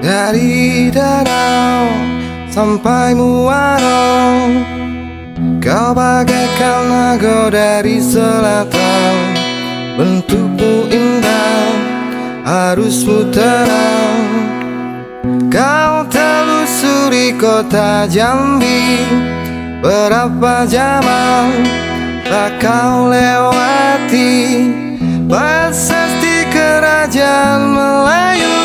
Dari danau sampai Muarong, kau bagaikan naga dari selatan. Bentukmu indah, arusmu tenang. Kau telusuri kota Jambi, berapa zaman tak kau lewati. Prasasti kerajaan Melayu,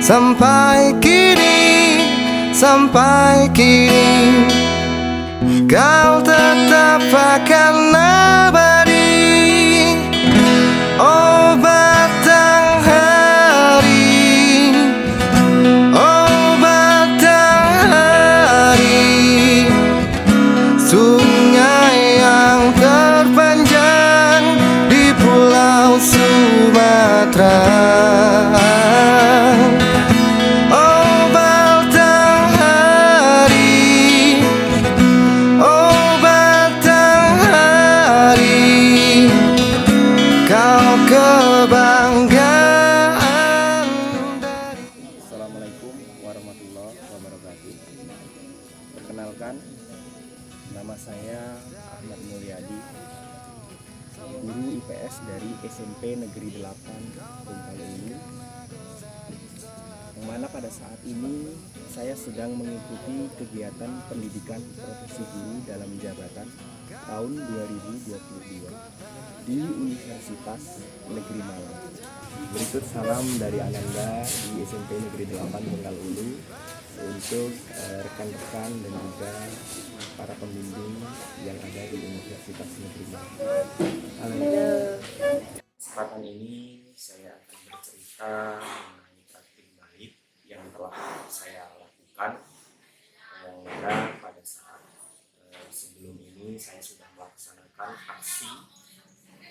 sampai kini kau tetap akan abadi. Oh Batanghari, oh Batanghari, sungai yang terpanjang di Pulau Sumatera. Assalamualaikum warahmatullahi wabarakatuh. Perkenalkan, nama saya Ahmad Mulyadi, guru IPS dari SMP Negeri 8 Bengkulu, yang mana pada saat ini saya sedang mengikuti kegiatan pendidikan profesi guru dalam jabatan tahun 2022 di Universitas Negeri Malang. Berikut salam dari Ananda di SMP Negeri 8 Bengkulu untuk rekan-rekan dan juga para pembimbing yang ada di Universitas Negeri Malang. Halo. Kesempatan ini saya akan bercerita mengenai praktik bait yang telah saya lakukan. Yang mana pada saat sebelum ini saya sudah melaksanakan aksi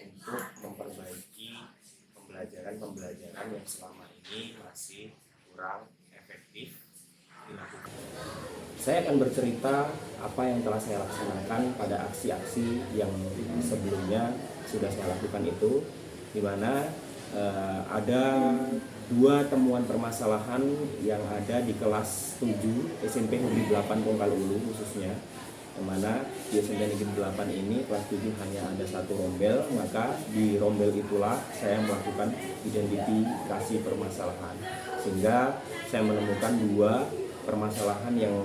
untuk memperbaiki pembelajaran yang selama ini masih kurang efektif dilakukan. Saya akan bercerita apa yang telah saya laksanakan pada aksi-aksi yang sebelumnya sudah saya lakukan itu, di mana ada dua temuan permasalahan yang ada di kelas 7 SMP Negeri 8 Bengkulu khususnya, yang mana di SMP Negeri 8 ini kelas 7 hanya ada satu rombel. Maka di rombel itulah saya melakukan identifikasi permasalahan, sehingga saya menemukan dua permasalahan yang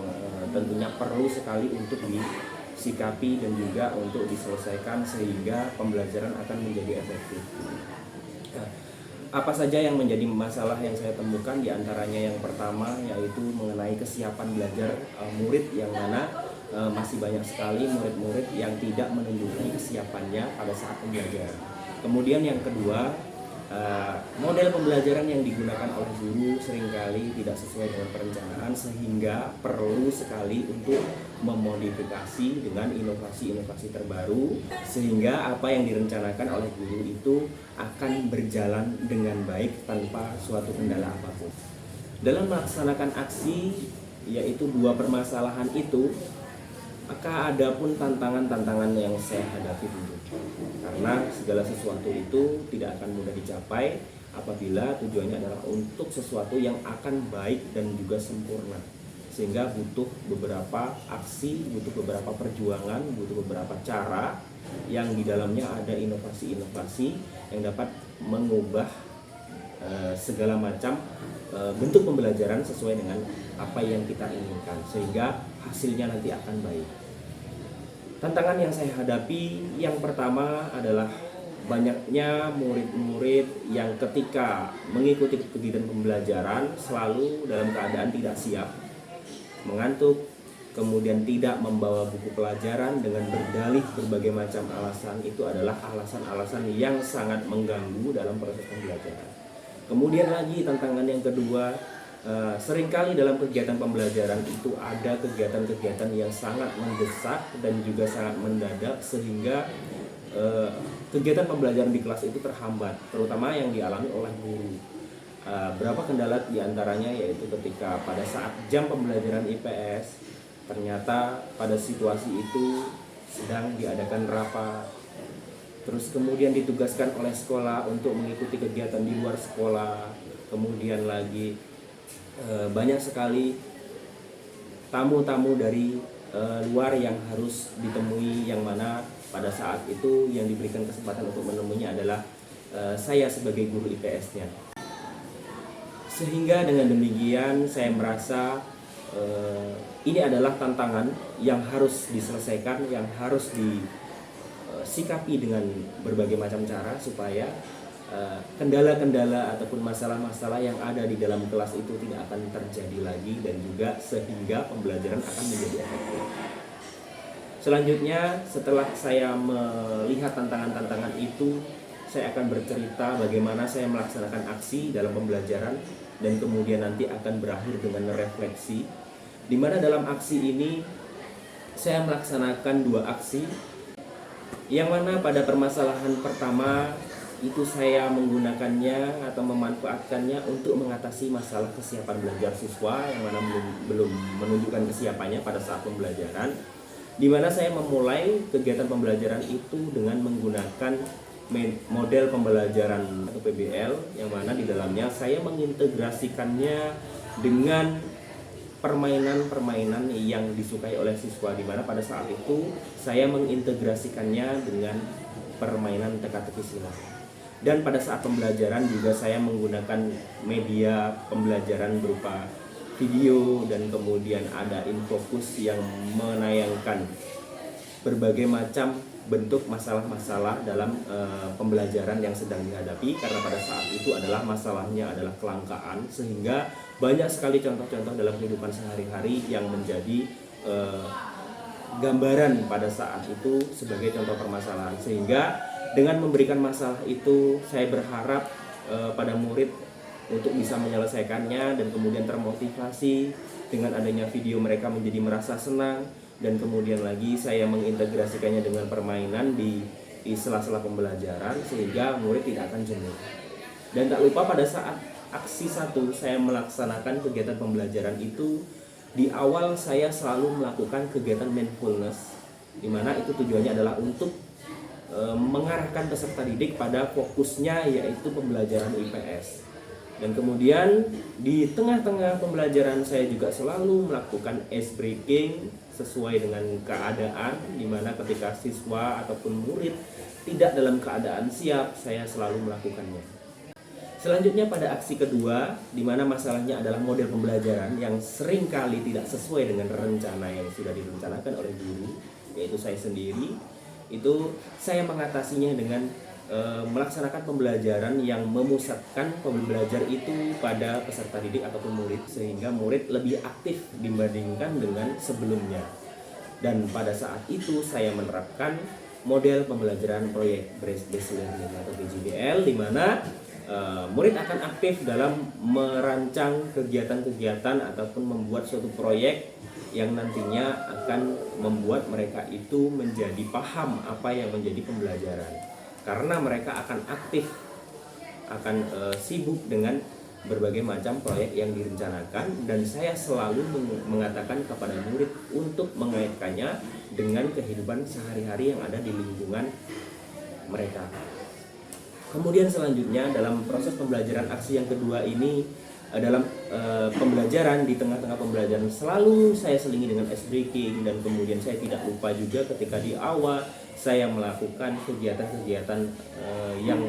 tentunya perlu sekali untuk disikapi dan juga untuk diselesaikan sehingga pembelajaran akan menjadi efektif. Nah, apa saja yang menjadi masalah yang saya temukan? Di antaranya yang pertama yaitu mengenai kesiapan belajar murid, yang mana masih banyak sekali murid-murid yang tidak menunjukkan kesiapannya pada saat pembelajaran. Kemudian yang kedua, model pembelajaran yang digunakan oleh guru seringkali tidak sesuai dengan perencanaan, sehingga perlu sekali untuk memodifikasi dengan inovasi-inovasi terbaru, sehingga apa yang direncanakan oleh guru itu akan berjalan dengan baik tanpa suatu kendala apapun. Dalam melaksanakan aksi yaitu dua permasalahan itu, maka ada pun tantangan-tantangan yang saya hadapi dulu, karena segala sesuatu itu tidak akan mudah dicapai apabila tujuannya adalah untuk sesuatu yang akan baik dan juga sempurna, sehingga butuh beberapa aksi, butuh beberapa perjuangan, butuh beberapa cara yang di dalamnya ada inovasi-inovasi yang dapat mengubah segala macam bentuk pembelajaran sesuai dengan apa yang kita inginkan, sehingga hasilnya nanti akan baik. Tantangan yang saya hadapi yang pertama adalah banyaknya murid-murid yang ketika mengikuti kegiatan pembelajaran selalu dalam keadaan tidak siap, mengantuk, kemudian tidak membawa buku pelajaran dengan berdalih berbagai macam alasan. Itu adalah alasan-alasan yang sangat mengganggu dalam proses pembelajaran. Kemudian lagi tantangan yang kedua Seringkali dalam kegiatan pembelajaran itu ada kegiatan-kegiatan yang sangat mendesak dan juga sangat mendadak, sehingga kegiatan pembelajaran di kelas itu terhambat, terutama yang dialami oleh guru. Berapa kendala diantaranya yaitu ketika pada saat jam pembelajaran IPS ternyata pada situasi itu sedang diadakan rapat, terus kemudian ditugaskan oleh sekolah untuk mengikuti kegiatan di luar sekolah, kemudian lagi banyak sekali tamu-tamu dari luar yang harus ditemui, yang mana pada saat itu yang diberikan kesempatan untuk menemuinya adalah saya sebagai guru IPS-nya. Sehingga dengan demikian saya merasa ini adalah tantangan yang harus diselesaikan, yang harus disikapi dengan berbagai macam cara supaya kendala-kendala ataupun masalah-masalah yang ada di dalam kelas itu tidak akan terjadi lagi, dan juga sehingga pembelajaran akan menjadi efektif. Selanjutnya, setelah saya melihat tantangan-tantangan itu, saya akan bercerita bagaimana saya melaksanakan aksi dalam pembelajaran, dan kemudian nanti akan berakhir dengan refleksi, di mana dalam aksi ini saya melaksanakan 2 aksi, yang mana pada permasalahan pertama itu saya menggunakannya atau memanfaatkannya untuk mengatasi masalah kesiapan belajar siswa yang mana belum menunjukkan kesiapannya pada saat pembelajaran, di mana saya memulai kegiatan pembelajaran itu dengan menggunakan model pembelajaran atau PBL, yang mana di dalamnya saya mengintegrasikannya dengan permainan-permainan yang disukai oleh siswa, di mana pada saat itu saya mengintegrasikannya dengan permainan teka-teki silang. Dan pada saat pembelajaran juga saya menggunakan media pembelajaran berupa video, dan kemudian ada infocus yang menayangkan berbagai macam bentuk masalah-masalah dalam pembelajaran yang sedang dihadapi, karena pada saat itu adalah masalahnya adalah kelangkaan, sehingga banyak sekali contoh-contoh dalam kehidupan sehari-hari yang menjadi gambaran pada saat itu sebagai contoh permasalahan. Sehingga dengan memberikan masalah itu, saya berharap pada murid untuk bisa menyelesaikannya, dan kemudian termotivasi dengan adanya video, mereka menjadi merasa senang, dan kemudian lagi saya mengintegrasikannya dengan permainan di sela-sela pembelajaran sehingga murid tidak akan jenuh. Dan tak lupa pada saat aksi 1 saya melaksanakan kegiatan pembelajaran itu, di awal saya selalu melakukan kegiatan mindfulness, di mana itu tujuannya adalah untuk mengarahkan peserta didik pada fokusnya yaitu pembelajaran IPS. Dan kemudian di tengah-tengah pembelajaran saya juga selalu melakukan ice breaking sesuai dengan keadaan, di mana ketika siswa ataupun murid tidak dalam keadaan siap, saya selalu melakukannya. Selanjutnya pada aksi kedua, di mana masalahnya adalah model pembelajaran yang seringkali tidak sesuai dengan rencana yang sudah direncanakan oleh guru, yaitu saya sendiri. Itu saya mengatasinya dengan melaksanakan pembelajaran yang memusatkan pembelajar itu pada peserta didik ataupun murid, sehingga murid lebih aktif dibandingkan dengan sebelumnya. Dan pada saat itu saya menerapkan model pembelajaran proyek based learning atau PJBL, di mana murid akan aktif dalam merancang kegiatan-kegiatan ataupun membuat suatu proyek yang nantinya akan membuat mereka itu menjadi paham apa yang menjadi pembelajaran, karena mereka akan aktif, akan sibuk dengan berbagai macam proyek yang direncanakan. Dan saya selalu mengatakan kepada murid untuk mengaitkannya dengan kehidupan sehari-hari yang ada di lingkungan mereka. Kemudian selanjutnya dalam proses pembelajaran aksi yang kedua ini, dalam pembelajaran, di tengah-tengah pembelajaran selalu saya selingi dengan ice breaking, dan kemudian saya tidak lupa juga ketika di awal saya melakukan kegiatan-kegiatan yang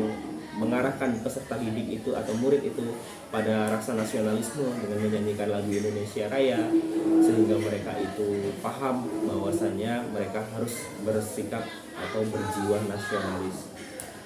mengarahkan peserta didik itu atau murid itu pada rasa nasionalisme dengan menyanyikan lagu Indonesia Raya, sehingga mereka itu paham bahwasannya mereka harus bersikap atau berjiwa nasionalis.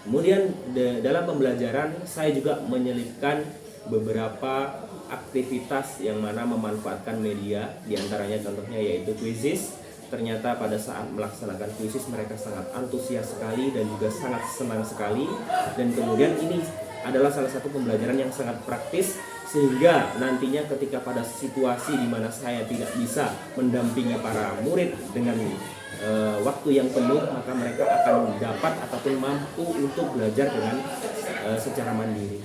Kemudian dalam pembelajaran saya juga menyelipkan beberapa aktivitas yang mana memanfaatkan media, diantaranya contohnya yaitu quizzes. Ternyata pada saat melaksanakan quizzes mereka sangat antusias sekali dan juga sangat senang sekali, dan kemudian ini adalah salah satu pembelajaran yang sangat praktis sehingga nantinya ketika pada situasi di mana saya tidak bisa mendampingi para murid dengan waktu yang penuh, maka mereka akan dapat ataupun mampu untuk belajar dengan secara mandiri.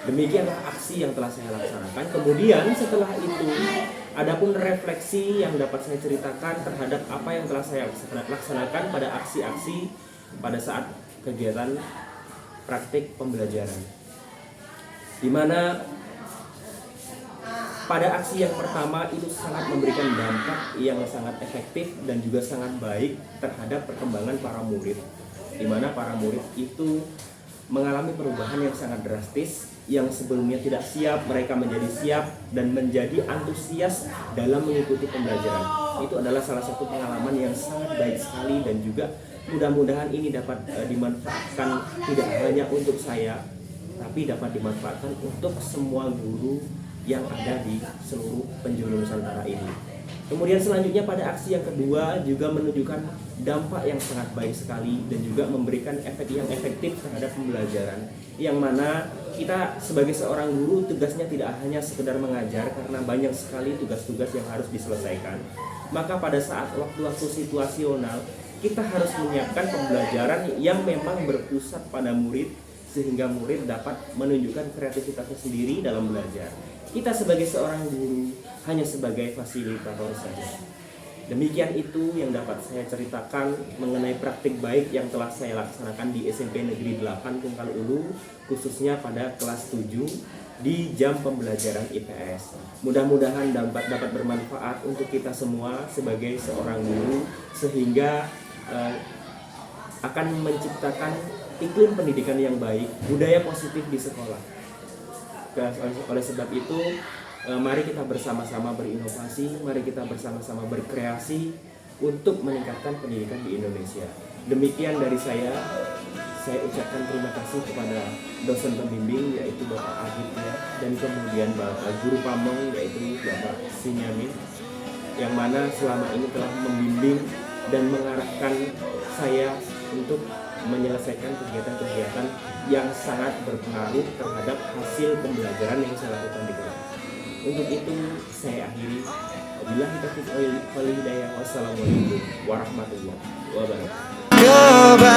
Demikianlah aksi yang telah saya laksanakan. Kemudian setelah itu, adapun refleksi yang dapat saya ceritakan terhadap apa yang telah saya laksanakan pada aksi-aksi pada saat kegiatan praktik pembelajaran, di mana pada aksi yang pertama itu sangat memberikan dampak yang sangat efektif dan juga sangat baik terhadap perkembangan para murid, di mana para murid itu mengalami perubahan yang sangat drastis. Yang sebelumnya tidak siap, mereka menjadi siap dan menjadi antusias dalam mengikuti pembelajaran. Itu adalah salah satu pengalaman yang sangat baik sekali, dan juga mudah-mudahan ini dapat dimanfaatkan tidak hanya untuk saya, tapi dapat dimanfaatkan untuk semua guru yang ada di seluruh penjuru Nusantara ini. Kemudian selanjutnya pada aksi yang kedua juga menunjukkan dampak yang sangat baik sekali dan juga memberikan efek yang efektif terhadap pembelajaran, yang mana kita sebagai seorang guru tugasnya tidak hanya sekedar mengajar, karena banyak sekali tugas-tugas yang harus diselesaikan. Maka pada saat waktu-waktu situasional kita harus menyiapkan pembelajaran yang memang berpusat pada murid, sehingga murid dapat menunjukkan kreativitasnya sendiri dalam belajar. Kita sebagai seorang guru hanya sebagai fasilitator saja. Demikian itu yang dapat saya ceritakan mengenai praktik baik yang telah saya laksanakan di SMP Negeri 8 Tungkal Ulu, khususnya pada kelas 7 di jam pembelajaran IPS. Mudah-mudahan dapat bermanfaat untuk kita semua sebagai seorang guru, sehingga akan menciptakan iklim pendidikan yang baik, budaya positif di sekolah. Oleh sebab itu, mari kita bersama-sama berinovasi, mari kita bersama-sama berkreasi untuk meningkatkan pendidikan di Indonesia. Demikian dari saya ucapkan terima kasih kepada dosen pembimbing yaitu Bapak Agit ya, dan kemudian Bapak Guru Pamong yaitu Bapak Sinyamin, yang mana selama ini telah membimbing dan mengarahkan saya untuk menyelesaikan kegiatan-kegiatan yang sangat berpengaruh terhadap hasil pembelajaran yang saya lakukan di kelas. Untuk itu saya akhiri. Wabillahi taufiq wal hidayah. Wassalamualaikum warahmatullahi wabarakatuh.